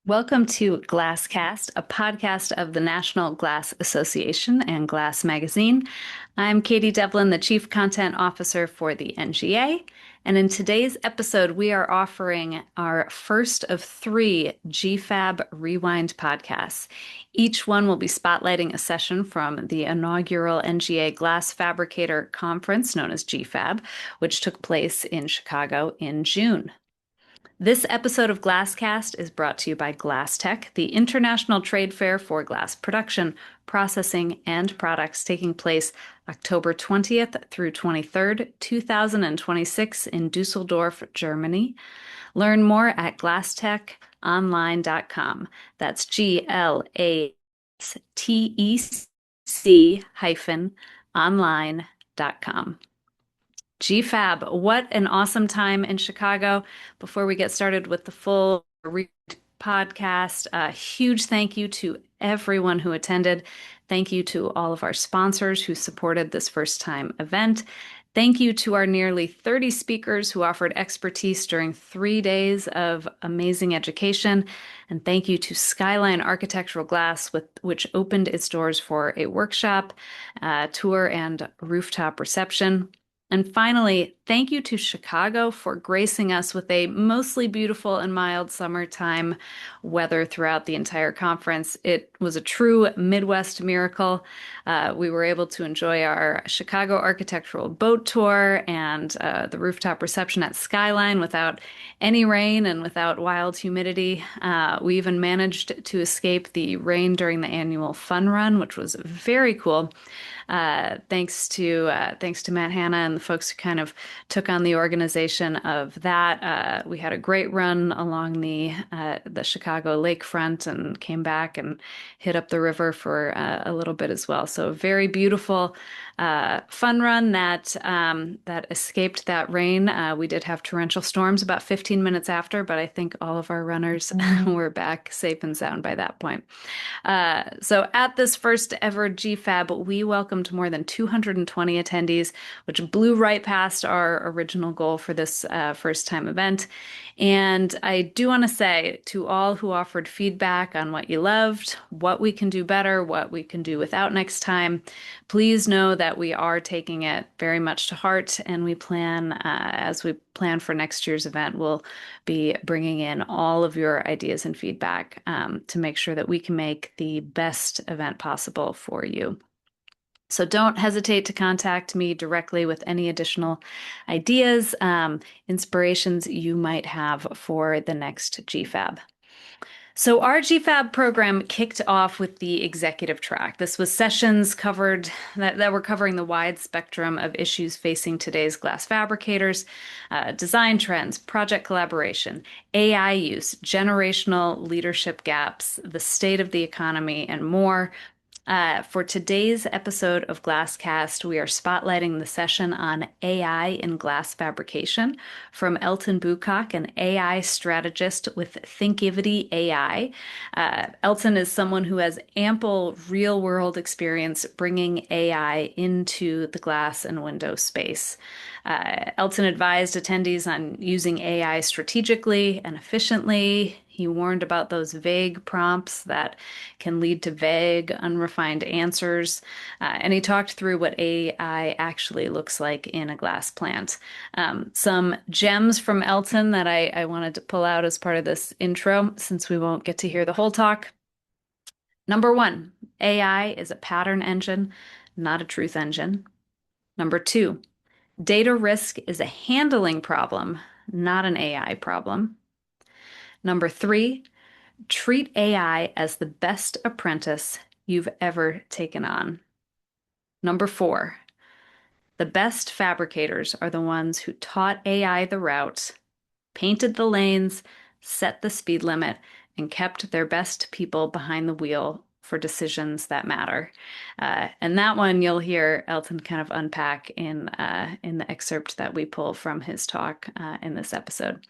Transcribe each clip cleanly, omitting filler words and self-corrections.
Welcome to Glasscast, a podcast of the National Glass Association and Glass Magazine. I'm Katie Devlin, the Chief Content Officer for the NGA. And in today's episode, we are offering our first of three GFAB Rewind podcasts. Each one will be spotlighting a session from the inaugural NGA Glass Fabricator Conference, known as GFAB, which took place in Chicago in June. This episode of Glasscast is brought to you by GlassTech, the international trade fair for glass production, processing, and products taking place October 20th through 23rd, 2026 in Dusseldorf, Germany. Learn more at glasstechonline.com. That's GLASTEC-online.com. GFAB, what an awesome time in Chicago. Before we get started with the full podcast, a huge thank you to everyone who attended. Thank you to all of our sponsors who supported this first time event. Thank you to our nearly 30 speakers who offered expertise during 3 days of amazing education. And thank you to Skyline Architectural Glass, which opened its doors for a workshop, tour, and rooftop reception. And finally, thank you to Chicago for gracing us with a mostly beautiful and mild summertime weather throughout the entire conference. It was a true Midwest miracle. We were able to enjoy our Chicago architectural boat tour and the rooftop reception at Skyline without any rain and without wild humidity. We even managed to escape the rain during the annual fun run, which was very cool. Thanks to Matt Hanna and the folks who kind of took on the organization of that. We had a great run along the Chicago lakefront and came back and hit up the river for a little bit as well. So a very beautiful fun run that escaped that rain. We did have torrential storms about 15 minutes after, but I think all of our runners were back safe and sound by that point. So at this first ever GFAB, we welcomed more than 220 attendees, which blew right past our original goal for this first time event. And I do want to say to all who offered feedback on what you loved, what we can do better, what we can do without next time, please know that we are taking it very much to heart, and we plan, as we plan for next year's event, we'll be bringing in all of your ideas and feedback to make sure that we can make the best event possible for you. So don't hesitate to contact me directly with any additional ideas, inspirations you might have for the next GFAB. So our GFAB program kicked off with the executive track. This was sessions covered that were covering the wide spectrum of issues facing today's glass fabricators, design trends, project collaboration, AI use, generational leadership gaps, the state of the economy, and more. For today's episode of Glasscast, we are spotlighting the session on AI in glass fabrication from Elton Boocock, an AI strategist with thinkivity AI. Elton is someone who has ample real-world experience bringing AI into the glass and window space. Elton advised attendees on using AI strategically and efficiently. He warned about those vague prompts that can lead to vague, unrefined answers. And he talked through what AI actually looks like in a glass plant. Some gems from Elton that I wanted to pull out as part of this intro, since we won't get to hear the whole talk. Number one, AI is a pattern engine, not a truth engine. Number two, data risk is a handling problem, not an AI problem. Number three, treat AI as the best apprentice you've ever taken on. Number four, the best fabricators are the ones who taught AI the route, painted the lanes, set the speed limit, and kept their best people behind the wheel for decisions that matter. And that one you'll hear Elton kind of unpack in the excerpt that we pull from his talk in this episode.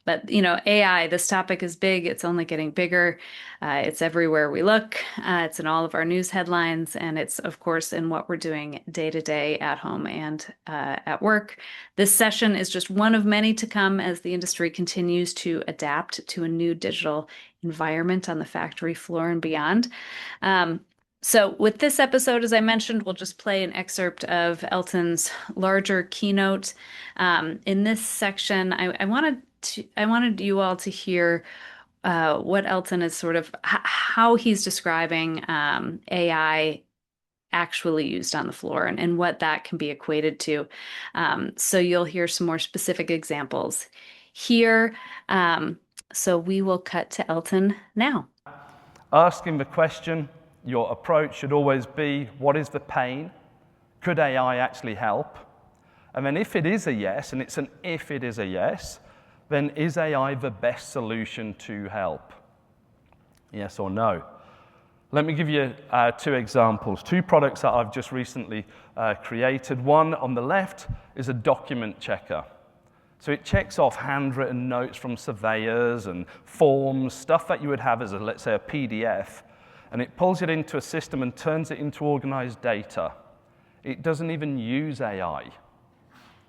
But, AI, this topic is big. It's only getting bigger. It's everywhere we look. It's in all of our news headlines. And it's, of course, in what we're doing day to day at home and at work. This session is just one of many to come as the industry continues to adapt to a new digital environment on the factory floor and beyond. So with this episode, as I mentioned, we'll just play an excerpt of Elton's larger keynote. In this section, I wanted you all to hear what Elton is sort of how he's describing AI actually used on the floor and what that can be equated to. So you'll hear some more specific examples here. So we will cut to Elton now. Asking the question, your approach should always be, what is the pain? Could AI actually help? And then if it is a yes, and it's an if it is a yes, then is AI the best solution to help? Yes or no? Let me give you two examples, two products that I've just recently created. One on the left is a document checker. So it checks off handwritten notes from surveyors and forms, stuff that you would have as, let's say, a PDF, and it pulls it into a system and turns it into organized data. It doesn't even use AI.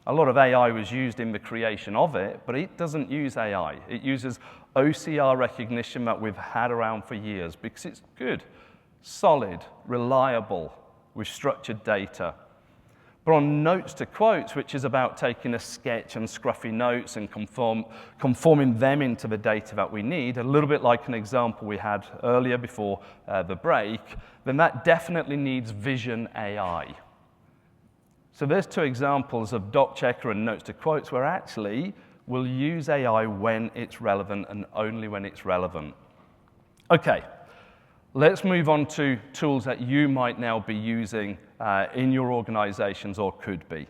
A lot of AI was used in the creation of it, but it doesn't use AI. It uses OCR recognition that we've had around for years because it's good, solid, reliable, with structured data. But on notes to quotes, which is about taking a sketch and scruffy notes and conforming them into the data that we need, a little bit like an example we had earlier before the break, then that definitely needs vision AI. So there's two examples of doc checker and notes to quotes where actually we'll use AI when it's relevant and only when it's relevant. Okay, let's move on to tools that you might now be using in your organizations or could be.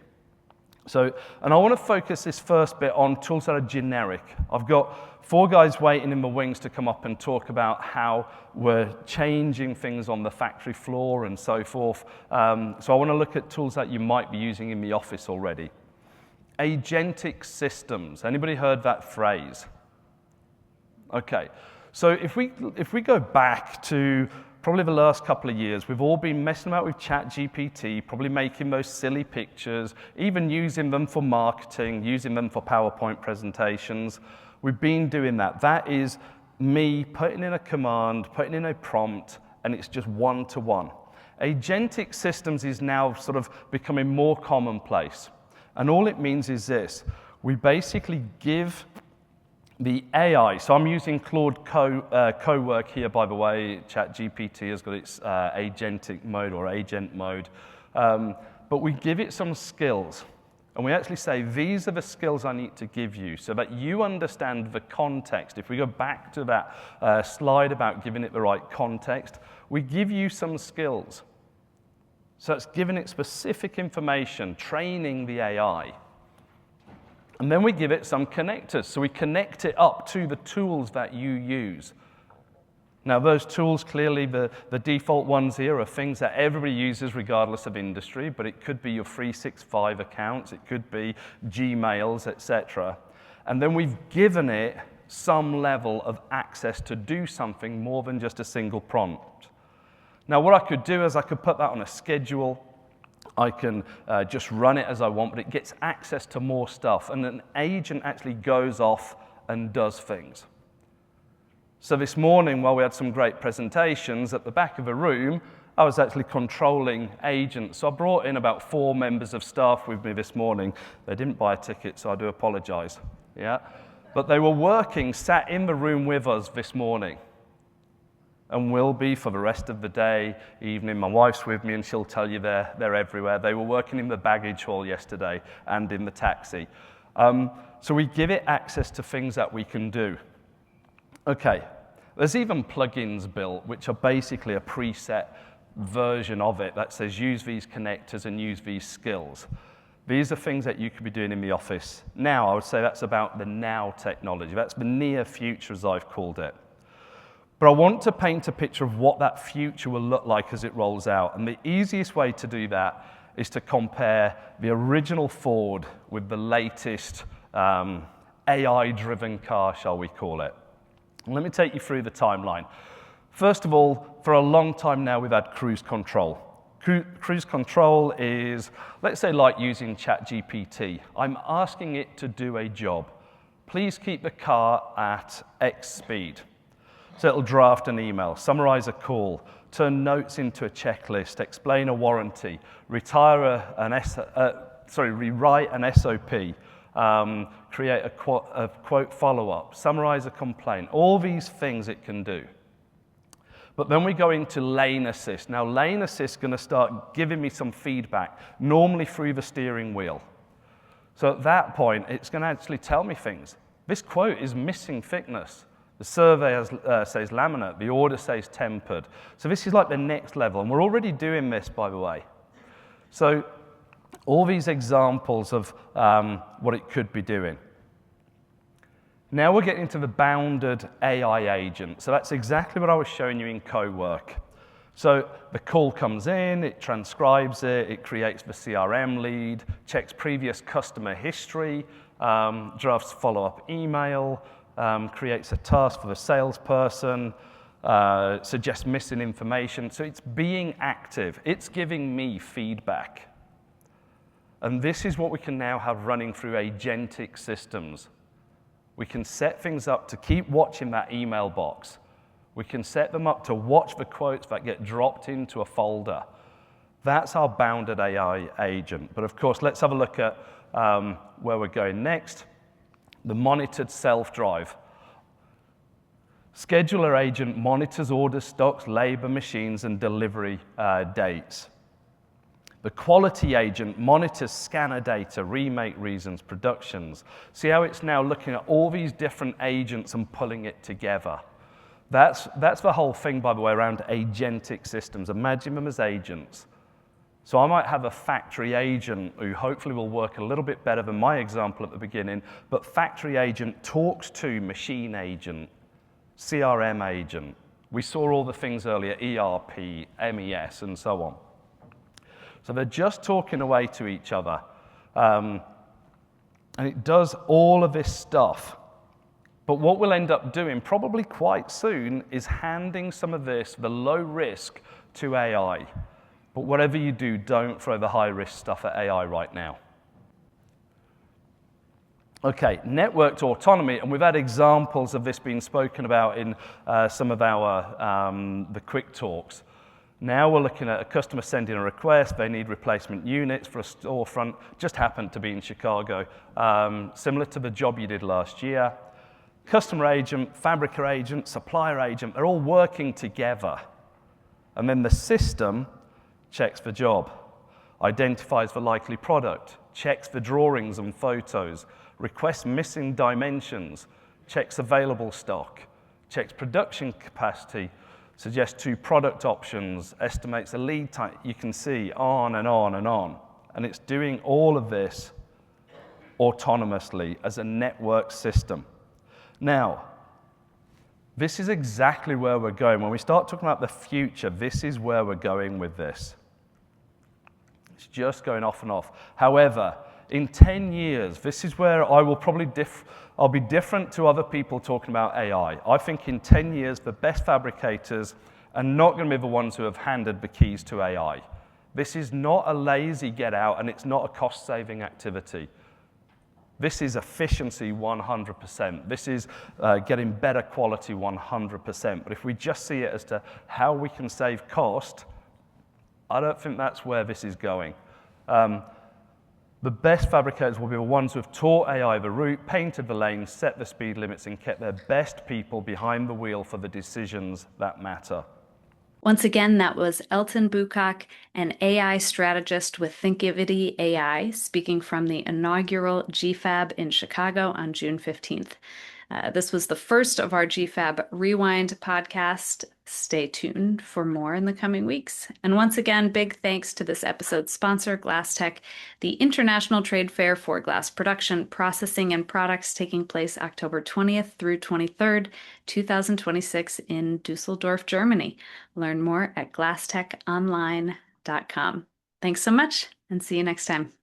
And I want to focus this first bit on tools that are generic. I've got 4 guys waiting in the wings to come up and talk about how we're changing things on the factory floor and so forth. So I want to look at tools that you might be using in the office already. Agentic systems. Anybody heard that phrase? Okay. So if we go back to probably the last couple of years, we've all been messing about with ChatGPT, probably making those silly pictures, even using them for marketing, using them for PowerPoint presentations. We've been doing that. That is me putting in a command, putting in a prompt, and it's just one-to-one. Agentic systems is now sort of becoming more commonplace. And all it means is this. We basically give the AI, so I'm using Claude Cowork here, by the way. ChatGPT has got its agentic mode or agent mode. But we give it some skills. And we actually say, these are the skills I need to give you so that you understand the context. If we go back to that slide about giving it the right context, we give you some skills. So it's giving it specific information, training the AI. And then we give it some connectors. So we connect it up to the tools that you use. Now, those tools, clearly, the default ones here are things that everybody uses regardless of industry, but it could be your 365 accounts, it could be Gmails, etc. And then we've given it some level of access to do something more than just a single prompt. Now, what I could do is I could put that on a schedule. I can just run it as I want, but it gets access to more stuff. And an agent actually goes off and does things. So this morning, while we had some great presentations, at the back of the room, I was actually controlling agents. So I brought in about 4 members of staff with me this morning. They didn't buy a ticket, so I do apologize. Yeah? But they were working, sat in the room with us this morning. And will be for the rest of the day, evening. My wife's with me, and she'll tell you they're everywhere. They were working in the baggage hall yesterday and in the taxi. So we give it access to things that we can do. Okay, there's even plugins built, which are basically a preset version of it that says use these connectors and use these skills. These are things that you could be doing in the office. Now, I would say that's about the now technology. That's the near future, as I've called it. But I want to paint a picture of what that future will look like as it rolls out. And the easiest way to do that is to compare the original Ford with the latest AI-driven car, shall we call it. Let me take you through the timeline. First of all, for a long time now, we've had cruise control. Cruise control is, let's say, like using ChatGPT. I'm asking it to do a job. Please keep the car at X speed. So it'll draft an email, summarize a call, turn notes into a checklist, explain a warranty, rewrite an SOP, create a quote follow-up, summarize a complaint, all these things it can do. But then we go into lane assist. Now, lane assist is going to start giving me some feedback, normally through the steering wheel. So at that point, it's going to actually tell me things. This quote is missing thickness. The survey says laminate. The order says tempered. So this is like the next level. And we're already doing this, by the way. So all these examples of what it could be doing. Now we're getting to the bounded AI agent. So that's exactly what I was showing you in co-work. So the call comes in, it transcribes it, it creates the CRM lead, checks previous customer history, drafts follow-up email, creates a task for the salesperson, suggests missing information. So it's being active. It's giving me feedback. And this is what we can now have running through agentic systems. We can set things up to keep watching that email box. We can set them up to watch the quotes that get dropped into a folder. That's our bounded AI agent. But of course, let's have a look at where we're going next. The monitored self-drive. Scheduler agent monitors orders, stocks, labor, machines, and delivery dates. The quality agent monitors scanner data, remake reasons, productions. See how it's now looking at all these different agents and pulling it together. That's the whole thing, by the way, around agentic systems. Imagine them as agents. So I might have a factory agent who hopefully will work a little bit better than my example at the beginning, but factory agent talks to machine agent, CRM agent. We saw all the things earlier, ERP, MES, and so on. So they're just talking away to each other. And it does all of this stuff. But what we'll end up doing, probably quite soon, is handing some of this, the low risk, to AI. But whatever you do, don't throw the high risk stuff at AI right now. Okay, networked autonomy, and we've had examples of this being spoken about in some of our the quick talks. Now we're looking at a customer sending a request. They need replacement units for a storefront. Just happened to be in Chicago, similar to the job you did last year. Customer agent, fabricator agent, supplier agent, they're all working together. And then the system checks the job, identifies the likely product, checks the drawings and photos, requests missing dimensions, checks available stock, checks production capacity, suggests 2 product options, estimates a lead time. You can see on and on and on. And it's doing all of this autonomously as a network system. Now, this is exactly where we're going. When we start talking about the future, this is where we're going with this. It's just going off and off. However, in 10 years, this is where I will probably I'll be different to other people talking about AI. I think in 10 years, the best fabricators are not going to be the ones who have handed the keys to AI. This is not a lazy get out, and it's not a cost-saving activity. This is efficiency 100%. This is getting better quality 100%. But if we just see it as to how we can save cost, I don't think that's where this is going. The best fabricators will be the ones who have taught AI the route, painted the lanes, set the speed limits, and kept their best people behind the wheel for the decisions that matter. Once again, that was Elton Boocock, an AI strategist with thinkivity AI, speaking from the inaugural GFAB in Chicago on June 15th. This was the first of our GFAB Rewind podcast. Stay tuned for more in the coming weeks. And once again, big thanks to this episode's sponsor, GlassTech, the international trade fair for glass production, processing, and products taking place October 20th through 23rd, 2026 in Dusseldorf, Germany. Learn more at glasstechonline.com. Thanks so much, and see you next time.